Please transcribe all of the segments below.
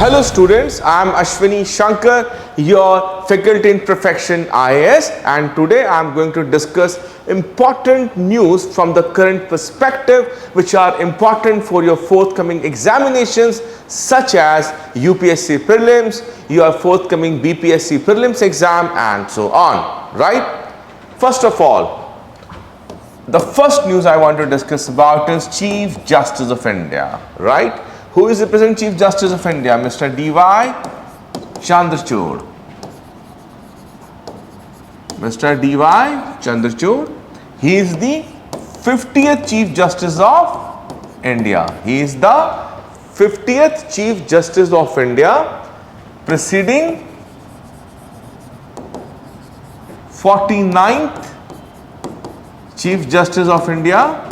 Hello students, I am Ashwini Shankar, your faculty in Perfection IAS, and today I am going to discuss important news from the current perspective which are important for your forthcoming examinations such as UPSC prelims, your forthcoming BPSC prelims exam and so on, right? First of all, the first news I want to discuss about is Chief Justice of India, right? Who is the present Chief Justice of India? Mr. D.Y. Chandrachud. Mr. D.Y. Chandrachud. He is the 50th Chief Justice of India. He is the 50th Chief Justice of India, preceding 49th Chief Justice of India,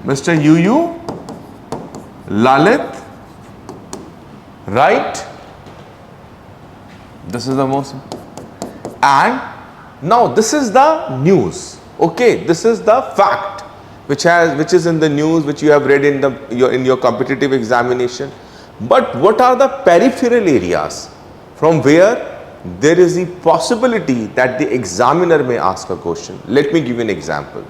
Mr. U.U. Lalit, right? This is the most, and now this is the news. Okay, this is the fact which is in the news, which you have read in your competitive examination. But what are the peripheral areas from where there is the possibility that the examiner may ask a question? Let me give you an example.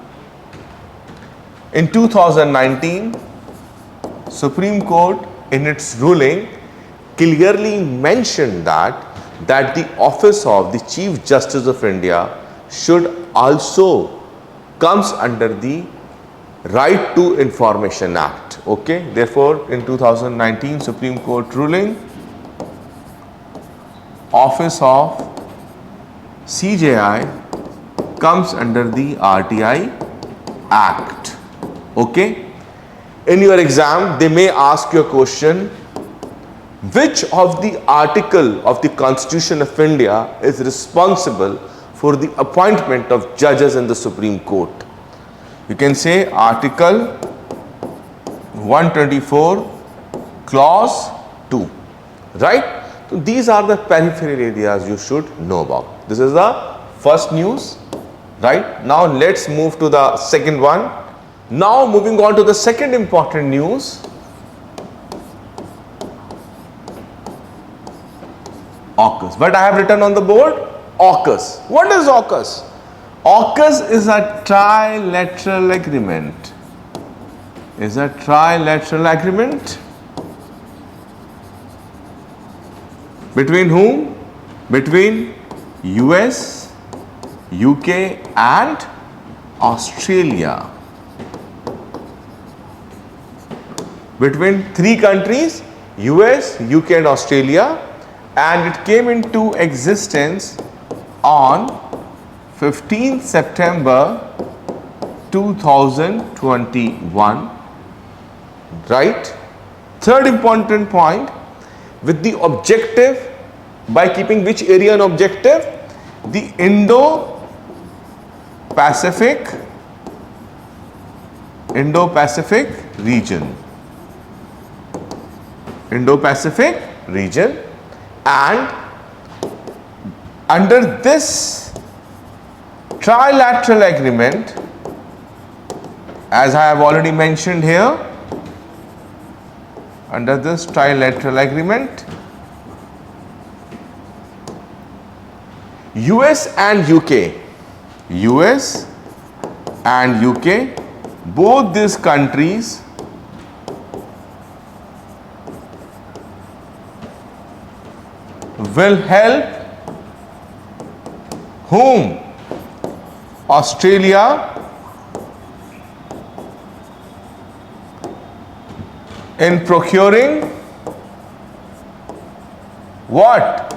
In 2019, Supreme Court in its ruling clearly mentioned that the office of the Chief Justice of India should also comes under the Right to Information Act. Okay, therefore in 2019 Supreme Court ruling, office of CJI comes under the RTI Act. Okay. In your exam, they may ask you a question, which of the article of the Constitution of India is responsible for the appointment of judges in the Supreme Court? You can say Article 124, Clause 2, right? So these are the peripheral areas you should know about. This is the first news, right? Now let's move to the second one. Now moving on to the second important news, AUKUS. What I have written on the board? AUKUS. What is AUKUS? AUKUS is a trilateral agreement. Is a trilateral agreement between whom? Between US, UK and Australia. Between three countries, US, UK and Australia, and it came into existence on 15th September 2021, right? Third important point, with the objective, by keeping which area an objective? The Indo-Pacific region. Indo-Pacific region, and under this trilateral agreement, as I have already mentioned here, under this trilateral agreement, US and UK, both these countries will help whom? Australia in procuring what?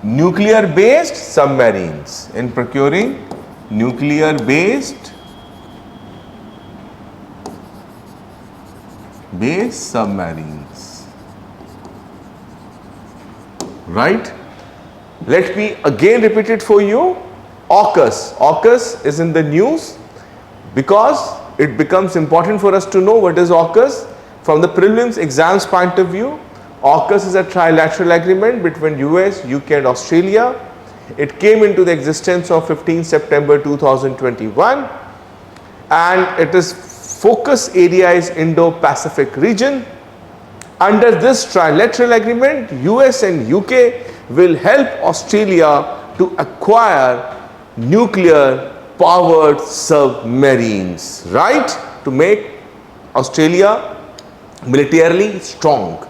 Nuclear based submarines. In procuring nuclear based submarines. Right? Let me again repeat it for you. AUKUS. AUKUS is in the news because it becomes important for us to know what is AUKUS from the prelims exams point of view. AUKUS is a trilateral agreement between US, UK and Australia. It came into the existence on 15 September 2021 and it is focus area is Indo-Pacific region, Under this trilateral agreement, US and UK will help Australia to acquire nuclear powered submarines, right? To make Australia militarily strong.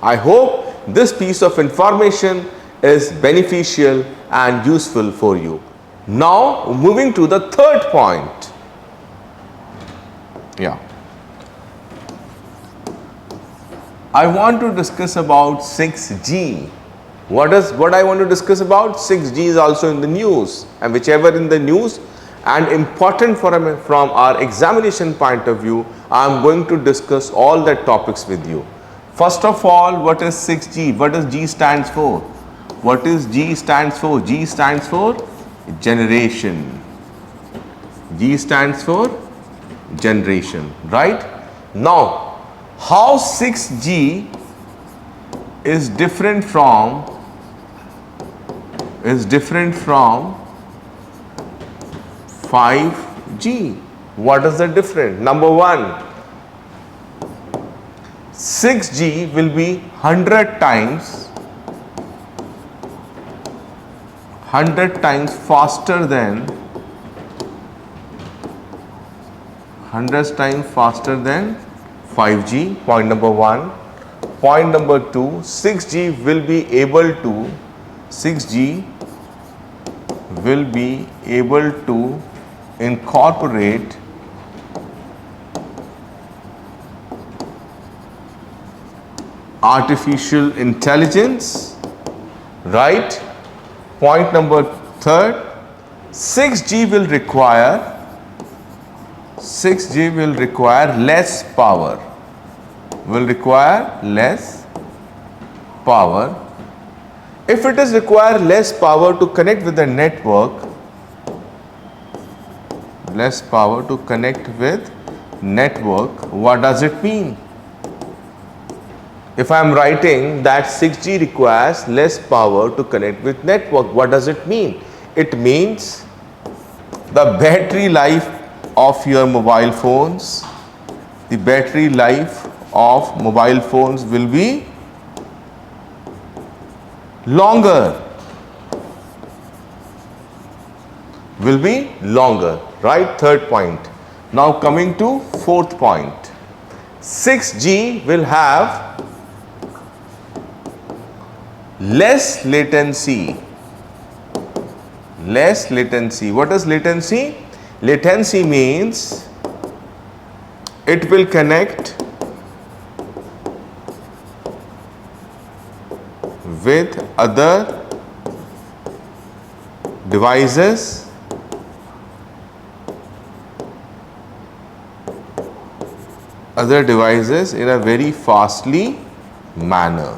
I hope this piece of information is beneficial and useful for you. Now moving to the third point. I want to discuss about 6G. What I want to discuss about? 6G is also in the news, and whichever in the news and important from our examination point of view, I am going to discuss all the topics with you. First of all, what is 6G? What does G stands for? What is G stands for? G stands for generation. G stands for generation, right? Now, how 6G is different from 5G? What is the difference? Number one, 6G will be 100 times faster than 5G. Point number one. Point number two, 6G will be able to incorporate artificial intelligence, right? Point number third, 6G will require less power. If it is require less power to connect with the network, what does it mean? If I am writing that 6G requires less power to connect with network, what does it mean? It means the battery life of your mobile phones, will be longer, right? Third point. Now coming to fourth point, 6G will have less latency. What is latency? Latency means it will connect with other devices in a very fastly manner,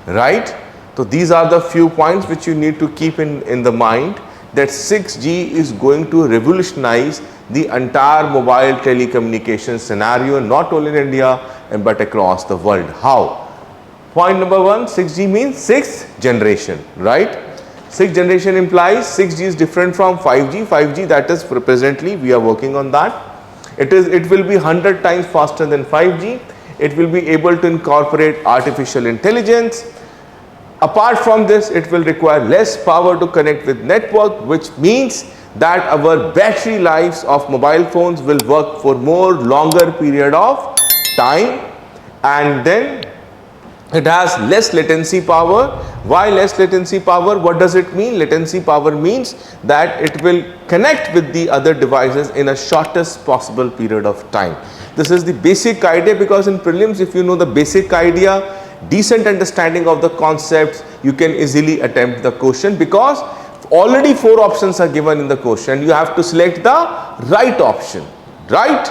right? So these are the few points which you need to keep in the mind, that 6G is going to revolutionize the entire mobile telecommunication scenario, not only in India but across the world. How? Point number one, 6G means 6th generation, right? 6th generation implies 6G is different from 5G. 5G, that is presently we are working on that. It will be 100 times faster than 5G. It will be able to incorporate artificial intelligence. Apart from this, it will require less power to connect with network, which means that our battery lives of mobile phones will work for longer period of time, and then it has less latency power. Why less latency power? What does it mean? Latency power means that it will connect with the other devices in a shortest possible period of time. This is the basic idea, because in prelims, if you know the basic idea, decent understanding of the concepts, you can easily attempt the question, because already 4 options are given in the question. You have to select the right option, right?